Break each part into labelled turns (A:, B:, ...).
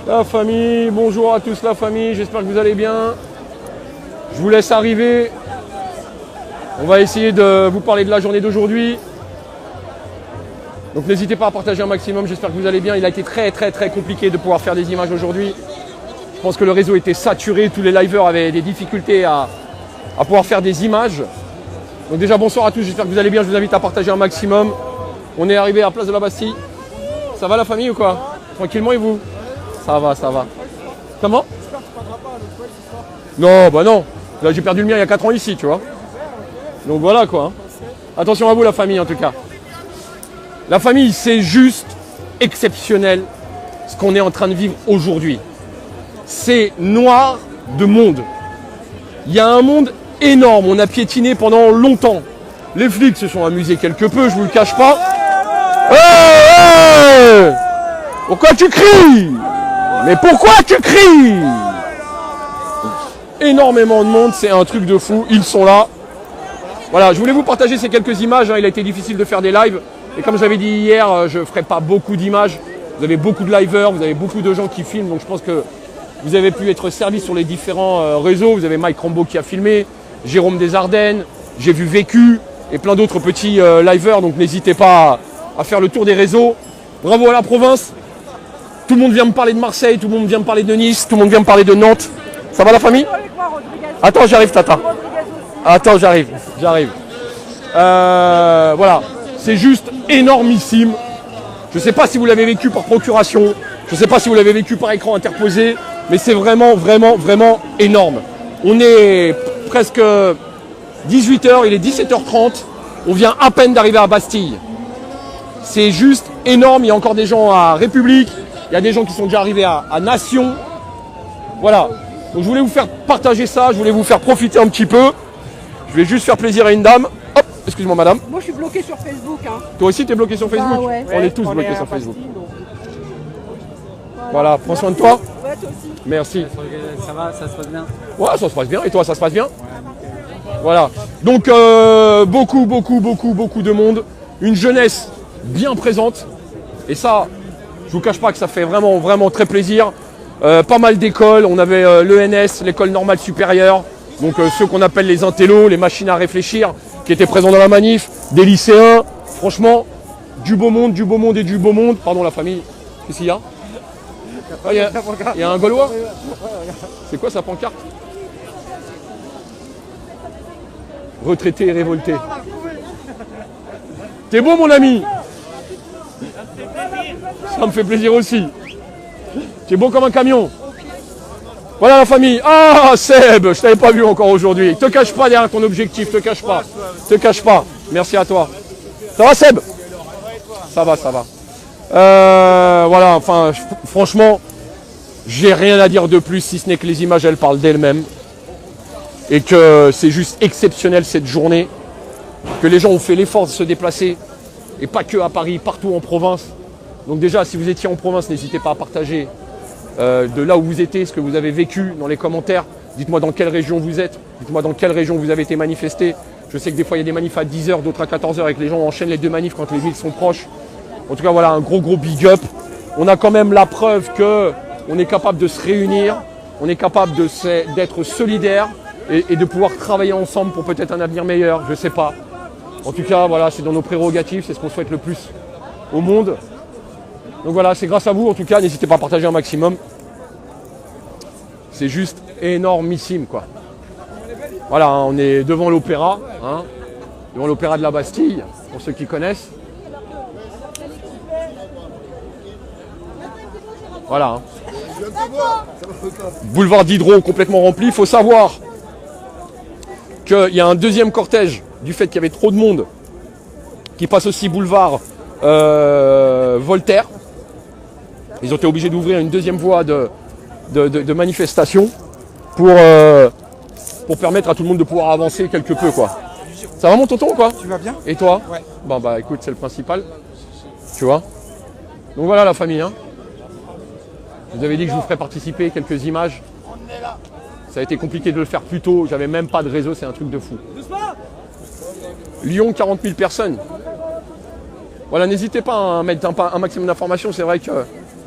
A: La famille, bonjour à tous la famille, j'espère que vous allez bien. Je vous laisse arriver. On va essayer de vous parler de la journée d'aujourd'hui. Donc n'hésitez pas à partager un maximum, j'espère que vous allez bien. Il a été très compliqué de pouvoir faire des images aujourd'hui. Je pense que le réseau était saturé, tous les liveurs avaient des difficultés à pouvoir faire des images. Donc déjà bonsoir à tous, j'espère que vous allez bien, je vous invite à partager un maximum. On est arrivé à Place de la Bastille. Ça va la famille ou quoi? Tranquillement et vous? Ça va, ça va. Comment? Non, bah non. Là j'ai perdu le mien il y a 4 ans ici, tu vois. Donc voilà quoi. Attention à vous la famille en tout cas. La famille, c'est juste exceptionnel ce qu'on est en train de vivre aujourd'hui. C'est noir de monde. Il y a un monde énorme, on a piétiné pendant longtemps. Les flics se sont amusés quelque peu, je vous le cache pas. Hey, pourquoi tu cries? Mais pourquoi tu cries? Énormément de monde, c'est un truc de fou, ils sont là. Voilà, je voulais vous partager ces quelques images, il a été difficile de faire des lives. Et comme j'avais dit hier, je ne ferai pas beaucoup d'images. Vous avez beaucoup de liveurs, vous avez beaucoup de gens qui filment, donc je pense que vous avez pu être servis sur les différents réseaux. Vous avez Mike Rambo qui a filmé, Jérôme des Ardennes, j'ai vu Vécu et plein d'autres petits liveurs, donc n'hésitez pas à faire le tour des réseaux. Bravo à la province. Tout le monde vient me parler de Marseille, tout le monde vient me parler de Nice, tout le monde vient me parler de Nantes. Ça va la famille? Attends, j'arrive Tata. Attends, j'arrive. Voilà, c'est juste énormissime. Je ne sais pas si vous l'avez vécu par procuration, je ne sais pas si vous l'avez vécu par écran interposé, mais c'est vraiment énorme. On est presque 18h, il est 17h30, on vient à peine d'arriver à Bastille. C'est juste énorme, il y a encore des gens à République, il y a des gens qui sont déjà arrivés à Nation. Voilà, donc je voulais vous faire partager ça, je voulais vous faire profiter un petit peu. Je vais juste faire plaisir à une dame. Hop, excuse-moi madame.
B: Moi je suis bloqué sur Facebook. Hein.
A: Toi aussi tu es bloqué sur Facebook?
B: Ouais.
A: On est tous bloqués sur Facebook.
B: Bastille,
A: voilà, prends soin de toi.
B: Ouais, toi aussi.
A: Merci.
C: Ça va, ça se passe bien?
A: Ouais, ça se passe bien. Et toi, ça se passe bien? Voilà. Donc beaucoup de monde. Une jeunesse bien présente. Et ça, je vous cache pas que ça fait vraiment très plaisir. Pas mal d'écoles. On avait l'ENS, l'école normale supérieure. Donc ceux qu'on appelle les intellos, les machines à réfléchir, qui étaient présents dans la manif, des lycéens, franchement, du beau monde et du beau monde. Pardon la famille, qu'est-ce qu'il y a? Il y a un Gaulois? C'est quoi sa pancarte? Retraité et révolté. T'es beau mon ami? Ça me fait plaisir aussi. T'es beau comme un camion. Voilà la famille. Ah Seb, je t'avais pas vu encore aujourd'hui. Te cache pas derrière ton objectif, te cache pas. Merci à toi. Ça va Seb? Ça va. Voilà, enfin franchement, j'ai rien à dire de plus si ce n'est que les images elles parlent d'elles-mêmes. Et que c'est juste exceptionnel cette journée. Que les gens ont fait l'effort de se déplacer. Et pas que à Paris, partout en province. Donc déjà, si vous étiez en province, n'hésitez pas à partager de là où vous étiez, ce que vous avez vécu dans les commentaires. Dites-moi dans quelle région vous êtes. Dites-moi dans quelle région vous avez été manifesté. Je sais que des fois, il y a des manifs à 10h, d'autres à 14h et que les gens enchaînent les deux manifs quand les villes sont proches. En tout cas, voilà, un gros big up. On a quand même la preuve qu'on est capable de se réunir. On est capable d'être solidaires et de pouvoir travailler ensemble pour peut-être un avenir meilleur. Je ne sais pas. En tout cas, voilà, c'est dans nos prérogatives. C'est ce qu'on souhaite le plus au monde. Donc voilà, c'est grâce à vous. En tout cas, n'hésitez pas à partager un maximum. C'est juste énormissime, quoi. Voilà, hein, on est devant l'opéra, hein, devant l'opéra de la Bastille, pour ceux qui connaissent. Voilà. Hein. Boulevard Diderot complètement rempli. Il faut savoir qu'il y a un deuxième cortège du fait qu'il y avait trop de monde qui passe aussi boulevard Voltaire. Ils ont été obligés d'ouvrir une deuxième voie de manifestation pour permettre à tout le monde de pouvoir avancer quelque peu, quoi. Ça va mon tonton, quoi?
D: Tu vas bien?
A: Et toi?
D: Ouais.
A: Bon bah écoute, c'est le principal. Tu vois? Donc voilà la famille, hein. Je vous avais dit que je vous ferais participer quelques images. Ça a été compliqué de le faire plus tôt, j'avais même pas de réseau, c'est un truc de fou. Lyon, 40 000 personnes. Voilà, n'hésitez pas à mettre un maximum d'informations, c'est vrai que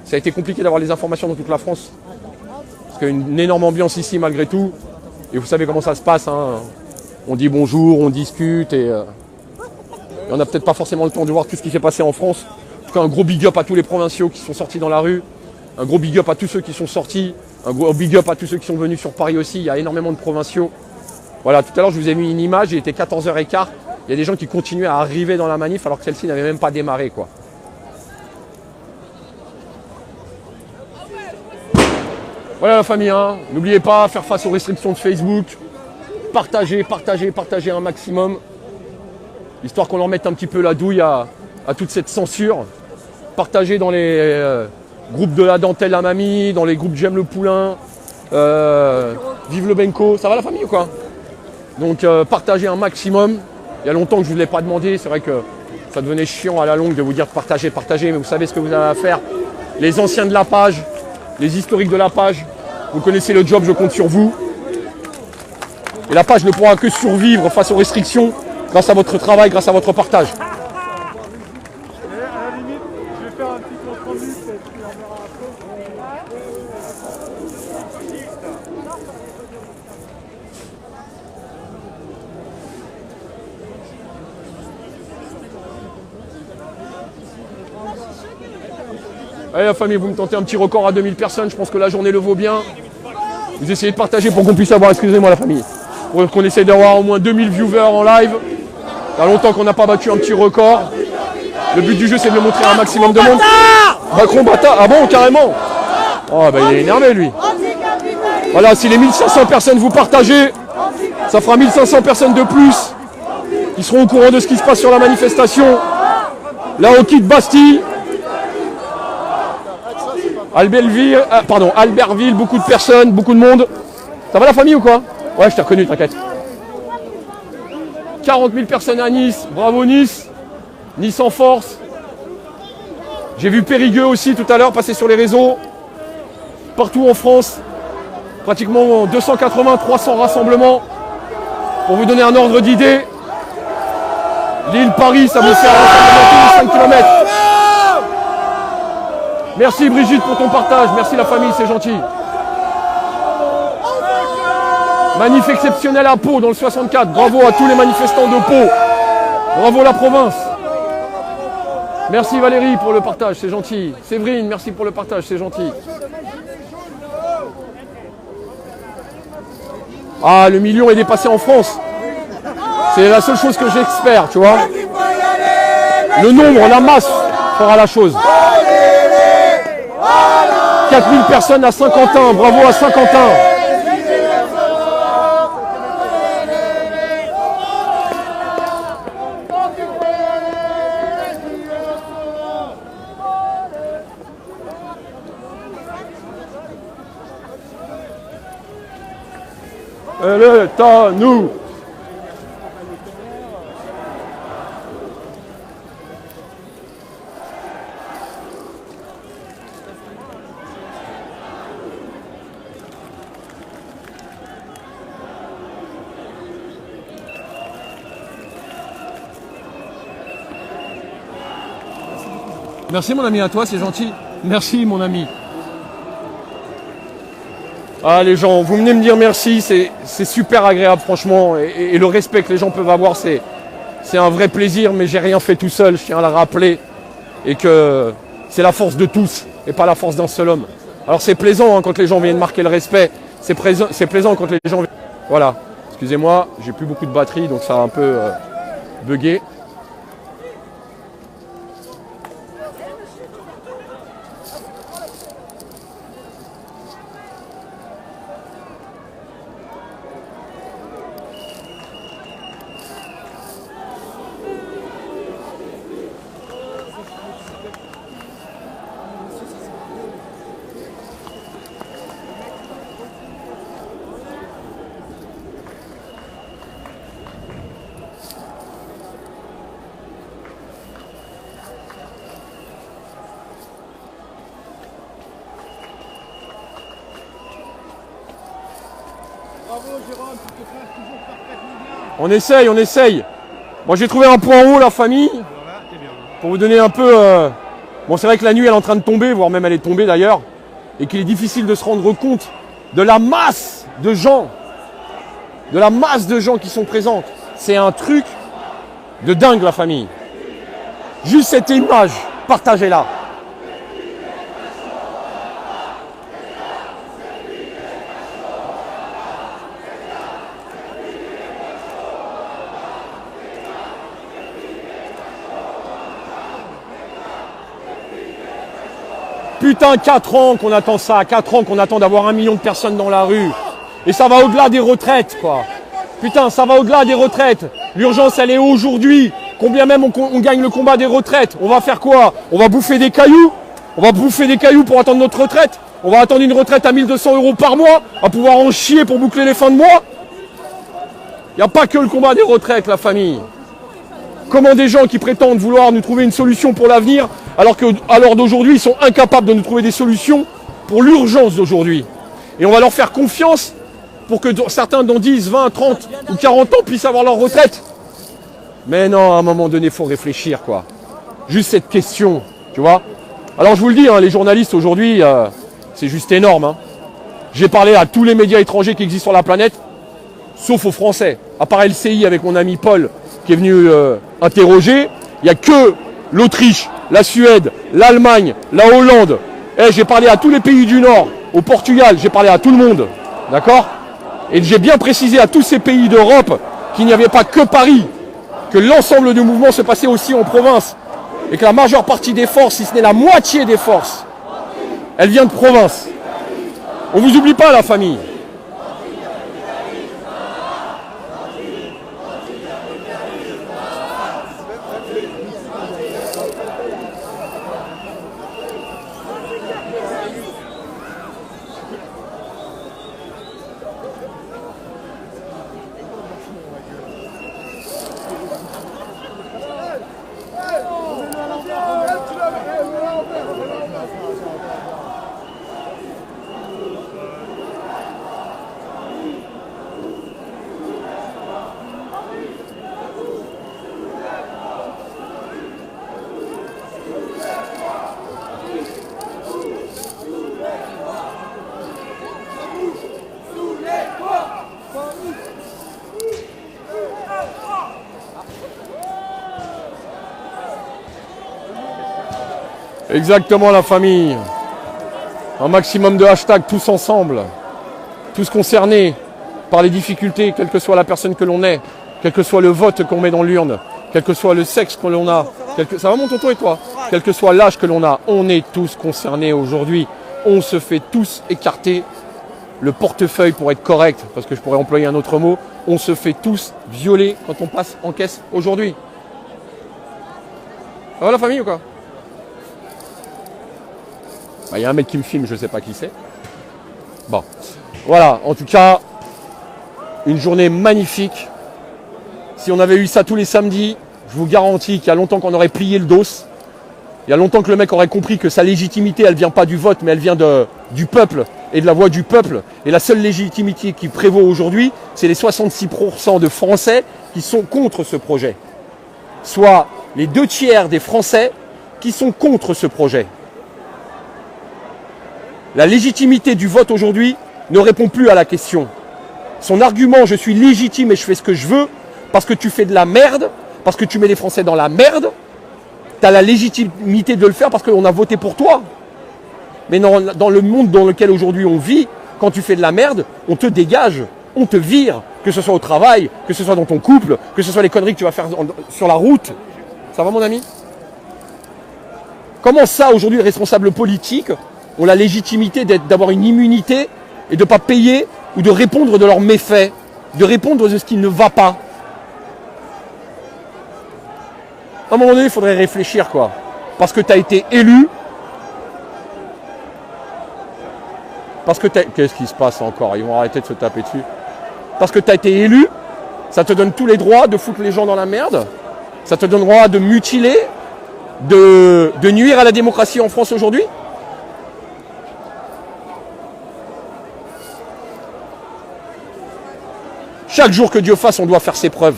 A: ça a été compliqué d'avoir les informations dans toute la France. Parce qu'il y a une énorme ambiance ici malgré tout. Et vous savez comment ça se passe, hein. On dit bonjour, on discute et on n'a peut-être pas forcément le temps de voir tout ce qui s'est passé en France. En tout cas, un gros big up à tous les provinciaux qui sont sortis dans la rue. Un gros big up à tous ceux qui sont sortis. Un gros big up à tous ceux qui sont venus sur Paris aussi. Il y a énormément de provinciaux. Voilà, tout à l'heure, je vous ai mis une image. Il était 14h15. Il y a des gens qui continuaient à arriver dans la manif alors que celle-ci n'avait même pas démarré, quoi. Voilà la famille, hein. N'oubliez pas, faire face aux restrictions de Facebook. Partagez un maximum. Histoire qu'on leur mette un petit peu la douille à toute cette censure. Partagez dans les groupes de la dentelle à mamie, dans les groupes J'aime le poulain, Vive le Benko. Ça va la famille ou quoi? Donc partagez un maximum. Il y a longtemps que je ne vous l'ai pas demandé. C'est vrai que ça devenait chiant à la longue de vous dire de partager. Mais vous savez ce que vous avez à faire. Les anciens de la page, les historiques de la page, vous connaissez le job, je compte sur vous. Et la page ne pourra que survivre face aux restrictions grâce à votre travail, grâce à votre partage.
D: À la limite, je vais faire un petit compte rendu, peut-être, puis on verra après.
A: Allez la famille, vous me tentez un petit record à 2000 personnes, je pense que la journée le vaut bien. Vous essayez de partager pour qu'on puisse avoir, excusez-moi la famille, pour qu'on essaye d'avoir au moins 2000 viewers en live. Il y a longtemps qu'on n'a pas battu un petit record. Le but du jeu c'est de le montrer à un maximum de monde. Macron bâtard. Ah bon, carrément? Oh bah il est énervé lui. Voilà, si les 1500 personnes vous partagez, ça fera 1500 personnes de plus qui seront au courant de ce qui se passe sur la manifestation. Là on quitte Bastille. Albertville, beaucoup de personnes, beaucoup de monde. Ça va la famille ou quoi? Ouais, je t'ai reconnu, t'inquiète. 40 000 personnes à Nice, bravo Nice. Nice en force. J'ai vu Périgueux aussi tout à l'heure passer sur les réseaux. Partout en France, pratiquement 280-300 rassemblements. Pour vous donner un ordre d'idée, Lille-Paris, ça me fait un rassemblement tous les 5 km. Merci Brigitte pour ton partage, merci la famille, c'est gentil. Manif exceptionnel à Pau dans le 64, bravo à tous les manifestants de Pau. Bravo la province. Merci Valérie pour le partage, c'est gentil. Séverine, merci pour le partage, c'est gentil. Ah, le million est dépassé en France. C'est la seule chose que j'espère, tu vois. Le nombre, la masse fera la chose. 4000 personnes à Saint-Quentin, bravo à Saint-Quentin. Elle est à nous. Merci mon ami, à toi, c'est gentil. Merci mon ami. Ah les gens, vous venez me dire merci, c'est super agréable franchement. Et le respect que les gens peuvent avoir, c'est un vrai plaisir, mais j'ai rien fait tout seul, je tiens à le rappeler. Et que c'est la force de tous, et pas la force d'un seul homme. Alors c'est plaisant hein, quand les gens viennent marquer le respect, c'est plaisant quand les gens... Voilà, excusez-moi, j'ai plus beaucoup de batterie, donc ça a un peu bugué.
D: Bravo Jérôme, tu te classes toujours parfaitement bien.
A: On essaye, on essaye. Moi j'ai trouvé un point haut, la famille.
D: Alors là, t'es bien.
A: Pour vous donner un peu... Bon, c'est vrai que la nuit elle est en train de tomber, voire même elle est tombée d'ailleurs. Et qu'il est difficile de se rendre compte de la masse de gens. De la masse de gens qui sont présents. C'est un truc de dingue, la famille. Juste cette image, partagez-la. Putain, 4 ans qu'on attend ça, 4 ans qu'on attend d'avoir 1 million de personnes dans la rue. Et ça va au-delà des retraites, quoi. Putain, ça va au-delà des retraites. L'urgence, elle est aujourd'hui. Combien même on gagne le combat des retraites. On va faire quoi? On va bouffer des cailloux? On va bouffer des cailloux pour attendre notre retraite? On va attendre une retraite à 1 200 € par mois, à pouvoir en chier pour boucler les fins de mois? Il n'y a pas que le combat des retraites, la famille. Comment des gens qui prétendent vouloir nous trouver une solution pour l'avenir, alors qu'à l'heure d'aujourd'hui, ils sont incapables de nous trouver des solutions pour l'urgence d'aujourd'hui. Et on va leur faire confiance pour que certains dans 10, 20, 30 ou 40 ans puissent avoir leur retraite. Mais non, à un moment donné, il faut réfléchir, quoi. Juste cette question, tu vois. Alors je vous le dis, hein, les journalistes aujourd'hui, c'est juste énorme. Hein. J'ai parlé à tous les médias étrangers qui existent sur la planète, sauf aux Français. À part LCI avec mon ami Paul, qui est venu interroger, il n'y a que l'Autriche, la Suède, l'Allemagne, la Hollande. J'ai parlé à tous les pays du Nord, au Portugal, j'ai parlé à tout le monde. D'accord? Et j'ai bien précisé à tous ces pays d'Europe qu'il n'y avait pas que Paris, que l'ensemble du mouvement se passait aussi en province. Et que la majeure partie des forces, si ce n'est la moitié des forces, elle vient de province. On ne vous oublie pas, la famille. Exactement, la famille. Un maximum de hashtags tous ensemble, tous concernés par les difficultés, quelle que soit la personne que l'on est, quel que soit le vote qu'on met dans l'urne, quel que soit le sexe que l'on a, ça va mon tonton et toi? Quel que soit l'âge que l'on a, on est tous concernés aujourd'hui. On se fait tous écarter le portefeuille pour être correct, parce que je pourrais employer un autre mot. On se fait tous violer quand on passe en caisse aujourd'hui. Ça va la famille ou quoi? Il y a un mec qui me filme, je ne sais pas qui c'est. Bon, voilà, en tout cas, une journée magnifique. Si on avait eu ça tous les samedis, je vous garantis qu'il y a longtemps qu'on aurait plié le dos. Il y a longtemps que le mec aurait compris que sa légitimité, elle ne vient pas du vote, mais elle vient du peuple et de la voix du peuple. Et la seule légitimité qui prévaut aujourd'hui, c'est les 66% de Français qui sont contre ce projet. Soit les 2/3 des Français qui sont contre ce projet. La légitimité du vote aujourd'hui ne répond plus à la question. Son argument « je suis légitime et je fais ce que je veux » parce que tu fais de la merde, parce que tu mets les Français dans la merde, tu as la légitimité de le faire parce qu'on a voté pour toi. Mais dans le monde dans lequel aujourd'hui on vit, quand tu fais de la merde, on te dégage, on te vire, que ce soit au travail, que ce soit dans ton couple, que ce soit les conneries que tu vas faire sur la route. Ça va mon ami? Comment ça aujourd'hui les responsables politiques ont la légitimité d'avoir une immunité et de ne pas payer ou de répondre de leurs méfaits, de répondre de ce qui ne va pas? À un moment donné, il faudrait réfléchir, quoi. Parce que tu as été élu. Parce que qu'est-ce qui se passe encore? Ils vont arrêter de se taper dessus. Parce que tu as été élu, ça te donne tous les droits de foutre les gens dans la merde. Ça te donne le droit de mutiler, de nuire à la démocratie en France aujourd'hui. Chaque jour que Dieu fasse, on doit faire ses preuves.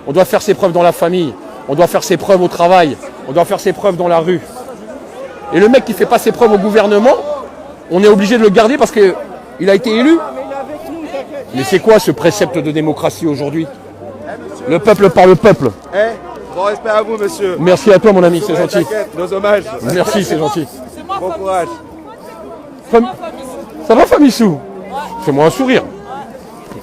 A: On doit faire ses preuves dans la famille. On doit faire ses preuves au travail. On doit faire ses preuves dans la rue. Et le mec qui ne fait pas ses preuves au gouvernement, on est obligé de le garder parce qu'il a été élu. Mais c'est quoi ce précepte de démocratie aujourd'hui? Le peuple par le peuple.
E: Bon respect à vous, monsieur.
A: Merci à toi, mon ami, c'est gentil.
E: Nos hommages.
A: Merci, c'est gentil.
E: Bon courage.
A: Ça va, Famissou? Fais-moi un sourire.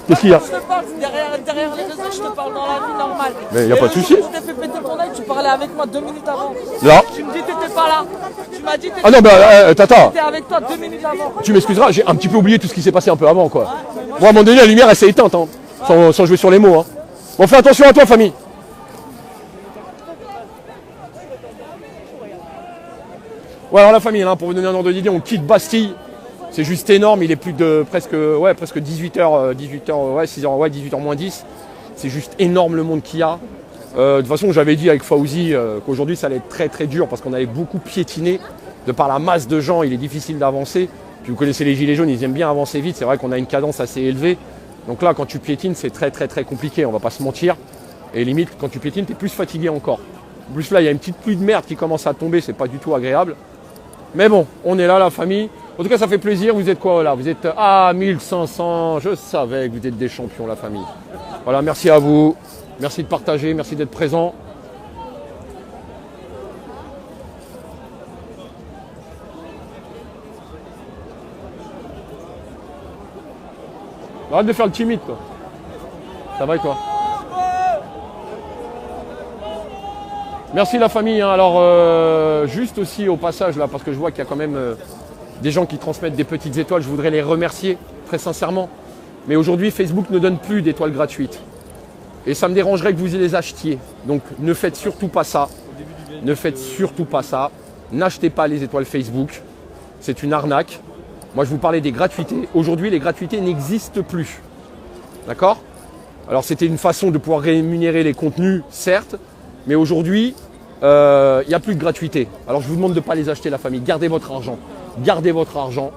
A: Qu'est-ce qu'il y a?
F: Je te parle derrière les réseaux, je te parle dans la vie normale.
A: Mais il n'y a pas de souci.
F: Tu t'es fait péter ton œil, tu parlais avec moi 2 minutes avant.
A: Là.
F: Tu me dis que t'étais pas là. Tu m'as dit que
A: Ah non, bah, Tata,
F: t'étais avec toi 2 minutes avant.
A: tu m'excuseras, j'ai un petit peu oublié tout ce qui s'est passé un peu avant, quoi. Bon, à un moment donné, la lumière, elle s'est éteinte, hein, sans jouer sur les mots. Hein. Bon, fais attention à toi, famille. Ouais, alors la famille, là, pour vous donner un ordre d'idée, on quitte Bastille. C'est juste énorme, il est plus de presque 18h, 18h moins 10. C'est juste énorme le monde qu'il y a. De toute façon, j'avais dit avec Fauzi qu'aujourd'hui ça allait être très très dur parce qu'on avait beaucoup piétiné. De par la masse de gens, il est difficile d'avancer. Puis vous connaissez les gilets jaunes, ils aiment bien avancer vite. C'est vrai qu'on a une cadence assez élevée. Donc là, quand tu piétines, c'est très très très compliqué, on va pas se mentir. Et limite, quand tu piétines, tu es plus fatigué encore. En plus là, il y a une petite pluie de merde qui commence à tomber, c'est pas du tout agréable. Mais bon, on est là, la famille. En tout cas, ça fait plaisir. Vous êtes quoi là? Vous êtes 1500. Je savais que vous êtes des champions, la famille. Voilà, merci à vous. Merci de partager, merci d'être présent. Arrête de faire le timide, toi. Ça va et toi? Merci la famille. Hein. Alors, juste aussi au passage, là, parce que je vois qu'il y a quand même des gens qui transmettent des petites étoiles, je voudrais les remercier très sincèrement. Mais aujourd'hui, Facebook ne donne plus d'étoiles gratuites. Et ça me dérangerait que vous les achetiez. Donc ne faites surtout pas ça. Ne faites surtout pas ça. N'achetez pas les étoiles Facebook. C'est une arnaque. Moi, je vous parlais des gratuités. Aujourd'hui, les gratuités n'existent plus. D'accord? Alors, c'était une façon de pouvoir rémunérer les contenus, certes. Mais aujourd'hui, il n'y a plus de gratuité. Alors, je vous demande de ne pas les acheter, la famille. Gardez votre argent. Gardez votre argent.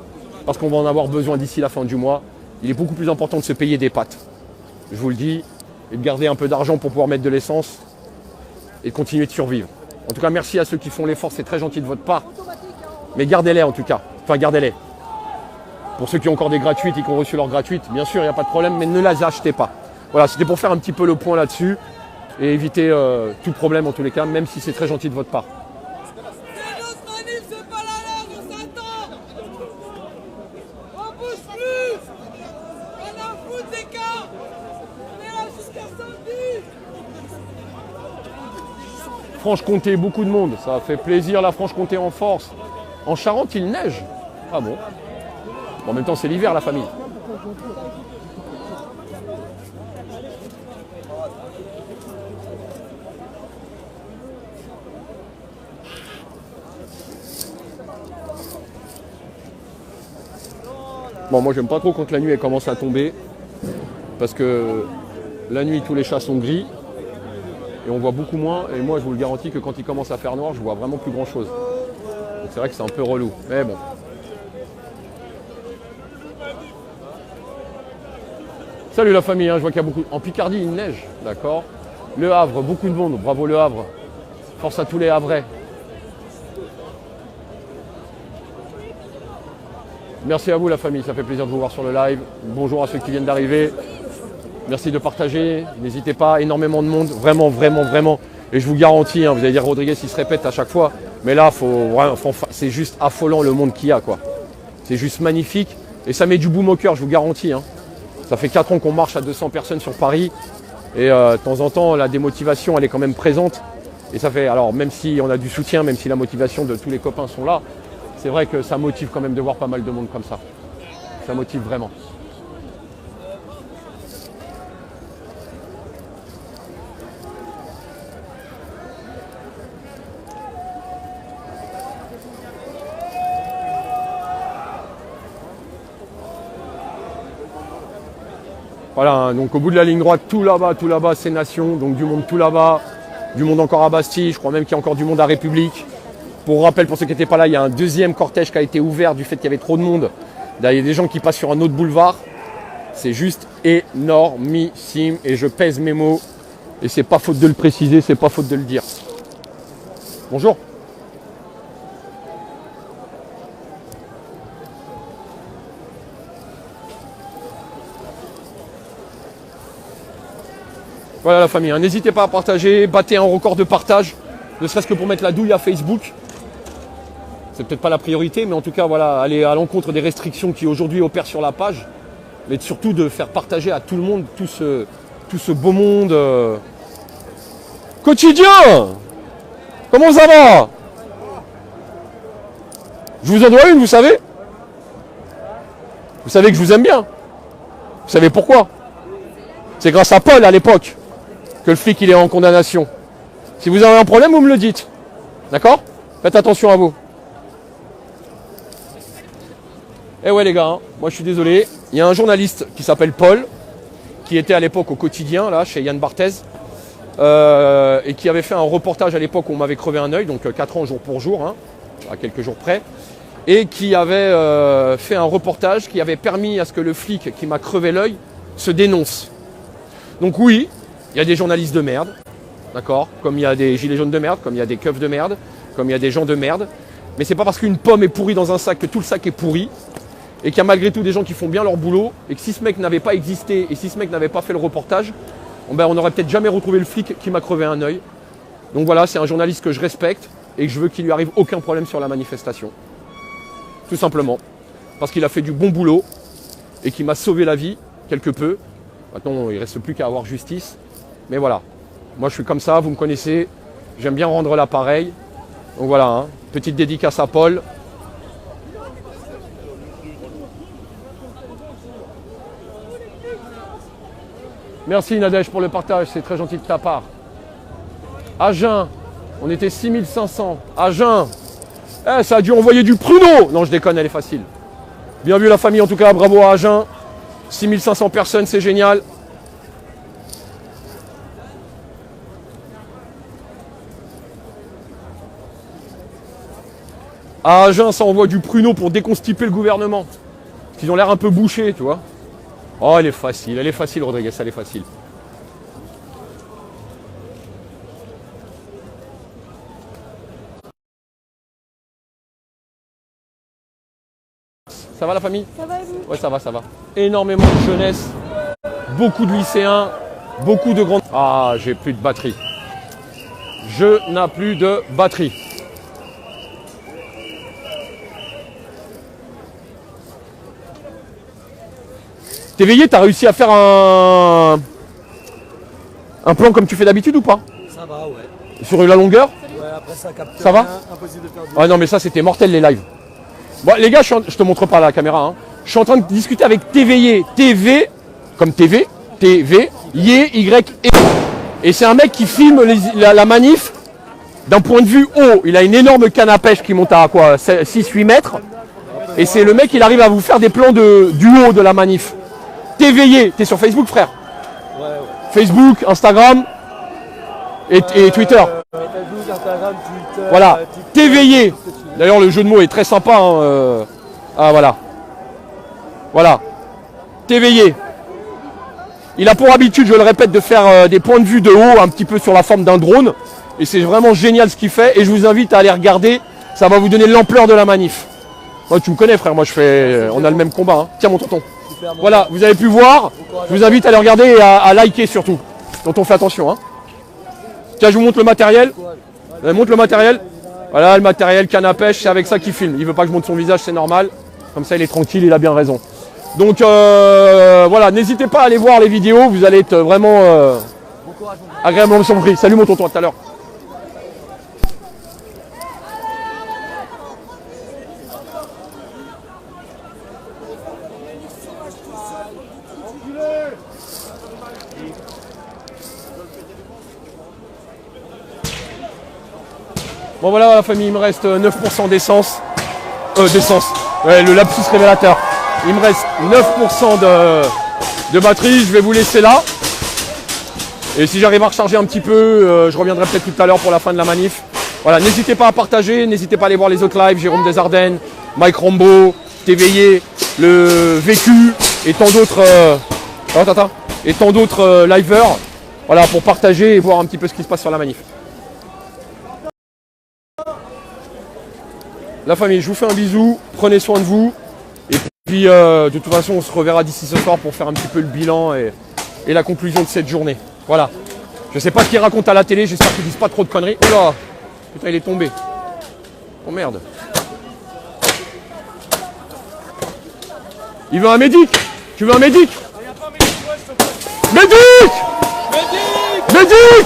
A: Parce qu'on va en avoir besoin d'ici la fin du mois. Il est beaucoup plus important de se payer des pâtes. Je vous le dis. Et de garder un peu d'argent pour pouvoir mettre de l'essence. Et de continuer de survivre. En tout cas, merci à ceux qui font l'effort. C'est très gentil de votre part. Mais gardez-les en tout cas. Enfin, gardez-les. Pour ceux qui ont encore des gratuites et qui ont reçu leurs gratuites, bien sûr, il n'y a pas de problème, mais ne les achetez pas. Voilà, c'était pour faire un petit peu le point là-dessus et éviter tout problème en tous les cas, même si c'est très gentil de votre part.
F: C'est notre manif, c'est pas la leur, on s'attend. On bouge plus. On a foutu des cas. On est là jusqu'à samedi.
A: Franche-Comté, beaucoup de monde, ça fait plaisir la Franche-Comté en force. En Charente, il neige. Ah bon? En même temps, c'est l'hiver, la famille. Bon, moi, j'aime pas trop quand la nuit elle commence à tomber. Parce que la nuit, tous les chats sont gris. Et on voit beaucoup moins. Et moi, je vous le garantis que quand il commence à faire noir, je vois vraiment plus grand-chose. Donc c'est vrai que c'est un peu relou. Mais bon. Salut la famille, hein, je vois qu'il y a beaucoup... En Picardie, il neige, d'accord. Le Havre, beaucoup de monde, bravo le Havre. Force à tous les Havrais. Merci à vous la famille, ça fait plaisir de vous voir sur le live. Bonjour à ceux qui viennent d'arriver. Merci de partager, n'hésitez pas, énormément de monde, vraiment, vraiment, vraiment. Et je vous garantis, hein, vous allez dire Rodriguez, il se répète à chaque fois. Mais là, c'est juste affolant le monde qu'il y a, quoi. C'est juste magnifique. Et ça met du baume au cœur, je vous garantis. Hein. Ça fait 4 ans qu'on marche à 200 personnes sur Paris. Et de temps en temps, la démotivation, elle est quand même présente. Et ça fait, alors même si on a du soutien, même si la motivation de tous les copains sont là, c'est vrai que ça motive quand même de voir pas mal de monde comme ça. Ça motive vraiment. Voilà, hein, donc au bout de la ligne droite, tout là-bas, c'est Nation, donc du monde tout là-bas, du monde encore à Bastille, je crois même qu'il y a encore du monde à République. Pour rappel, pour ceux qui n'étaient pas là, il y a un deuxième cortège qui a été ouvert du fait qu'il y avait trop de monde. Là, il y a des gens qui passent sur un autre boulevard. C'est juste énormissime et je pèse mes mots. Et c'est pas faute de le préciser, c'est pas faute de le dire. Bonjour. Voilà la famille, hein. N'hésitez pas à partager, battez un record de partage, ne serait-ce que pour mettre la douille à Facebook. C'est peut-être pas la priorité, mais en tout cas, voilà, aller à l'encontre des restrictions qui aujourd'hui opèrent sur la page, mais surtout de faire partager à tout le monde tout ce beau monde quotidien. Comment ça va? Je vous en dois une, vous savez? Vous savez que je vous aime bien. Vous savez pourquoi? C'est grâce à Paul à l'époque que le flic il est en condamnation. Si vous avez un problème, vous me le dites. D'accord? Faites attention à vous. Eh ouais les gars, hein, moi je suis désolé. Il y a un journaliste qui s'appelle Paul, qui était à l'époque au quotidien, là, chez Yann Barthès, et qui avait fait un reportage à l'époque où on m'avait crevé un œil, donc 4 ans jour pour jour, hein, à quelques jours près, et qui avait fait un reportage qui avait permis à ce que le flic qui m'a crevé l'œil se dénonce. Donc oui, il y a des journalistes de merde, d'accord, comme il y a des gilets jaunes de merde, comme il y a des keufs de merde, comme il y a des gens de merde, mais c'est pas parce qu'une pomme est pourrie dans un sac que tout le sac est pourri, et qu'il y a malgré tout des gens qui font bien leur boulot, et que si ce mec n'avait pas existé, et si ce mec n'avait pas fait le reportage, ben on n'aurait peut-être jamais retrouvé le flic qui m'a crevé un œil. Donc voilà, c'est un journaliste que je respecte, et que je veux qu'il lui arrive aucun problème sur la manifestation. Tout simplement. Parce qu'il a fait du bon boulot, et qu'il m'a sauvé la vie, quelque peu. Maintenant, il ne reste plus qu'à avoir justice. Mais voilà, moi je suis comme ça, vous me connaissez, j'aime bien rendre l'appareil. Donc voilà, hein, petite dédicace à Paul. Merci Nadège pour le partage, c'est très gentil de ta part. Agen, on était 6500. Agen, ça a dû envoyer du pruneau. Non, je déconne, elle est facile. Bien vu la famille en tout cas, bravo à Agen. 6500 personnes, c'est génial. À Agen, ça envoie du pruneau pour déconstiper le gouvernement. Parce qu'ils ont l'air un peu bouchés, tu vois. Oh, elle est facile Rodriguez, elle est facile. Ça va la famille?
B: Ça va et vous?
A: Ouais, ça va, ça va. Énormément de jeunesse, beaucoup de lycéens, beaucoup de grands... Ah, j'ai plus de batterie. Je n'ai plus de batterie. T'es veillé, t'as réussi à faire un plan comme tu fais d'habitude ou pas?
C: Ça va, ouais.
A: Sur la longueur?
C: Ouais, après ça capte.
A: Ça va?
C: Impossible de faire du...
A: Ah non mais ça c'était mortel les lives. Bon les gars, je te montre pas la caméra. Hein. Je suis en train de discuter avec T'Éveillé. TV, comme TV, TV, Y, E. Et c'est un mec qui filme la manif d'un point de vue haut. Il a une énorme canne à pêche qui monte à quoi, 6-8 mètres. Et c'est le mec, il arrive à vous faire des plans du haut de la manif. T'Éveillé, t'es sur Facebook frère?
C: Ouais, ouais.
A: Facebook, Instagram et Twitter.
C: Facebook, Instagram, Twitter.
A: Voilà,
C: TikTok,
A: T'Éveillé. D'ailleurs le jeu de mots est très sympa. Hein, Ah voilà. Voilà. T'Éveillé. Il a pour habitude, je le répète, de faire des points de vue de haut, un petit peu sur la forme d'un drone. Et c'est vraiment génial ce qu'il fait. Et je vous invite à aller regarder. Ça va vous donner l'ampleur de la manif. Moi, tu me connais frère, moi je fais. On a le même combat. Hein. Tiens mon tonton.
C: Super, mon
A: Voilà, vous avez pu voir. Je vous invite à aller regarder et à liker surtout. Tonton, fais attention. Hein. Tiens, je vous montre le matériel. Je vous montre le matériel. Voilà, le matériel canne à pêche, c'est avec ça qu'il filme. Il veut pas que je montre son visage, c'est normal. Comme ça, il est tranquille, il a bien raison. Donc voilà, n'hésitez pas à aller voir les vidéos. Vous allez être vraiment agréablement surpris. Salut mon tonton, à tout à l'heure. Bon voilà la famille, il me reste 9% d'essence. D'essence. Ouais, le lapsus révélateur. Il me reste 9% de batterie, je vais vous laisser là. Et si j'arrive à recharger un petit peu, je reviendrai peut-être tout à l'heure pour la fin de la manif. Voilà, n'hésitez pas à partager, n'hésitez pas à aller voir les autres lives, Jérôme Desardennes, Mike Rambo, T'Éveillé, le Vécu, et tant d'autres et tant d'autres liveurs, voilà, pour partager et voir un petit peu ce qui se passe sur la manif. La famille, je vous fais un bisou, prenez soin de vous, et puis de toute façon on se reverra d'ici ce soir pour faire un petit peu le bilan et la conclusion de cette journée. Voilà. Je sais pas ce qu'ils racontent à la télé, j'espère qu'ils disent pas trop de conneries. Oh là, putain il est tombé. Oh merde. Il veut un médic. Tu veux un médic? Médic! Médic!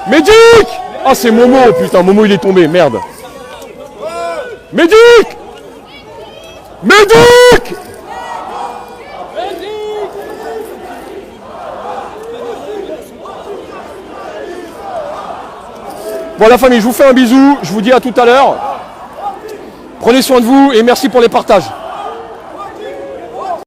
A: Médic! Ah c'est Momo, putain, Momo il est tombé, merde. Médic! Médic! Bon la famille, je vous fais un bisou, je vous dis à tout à l'heure. Prenez soin de vous et merci pour les partages.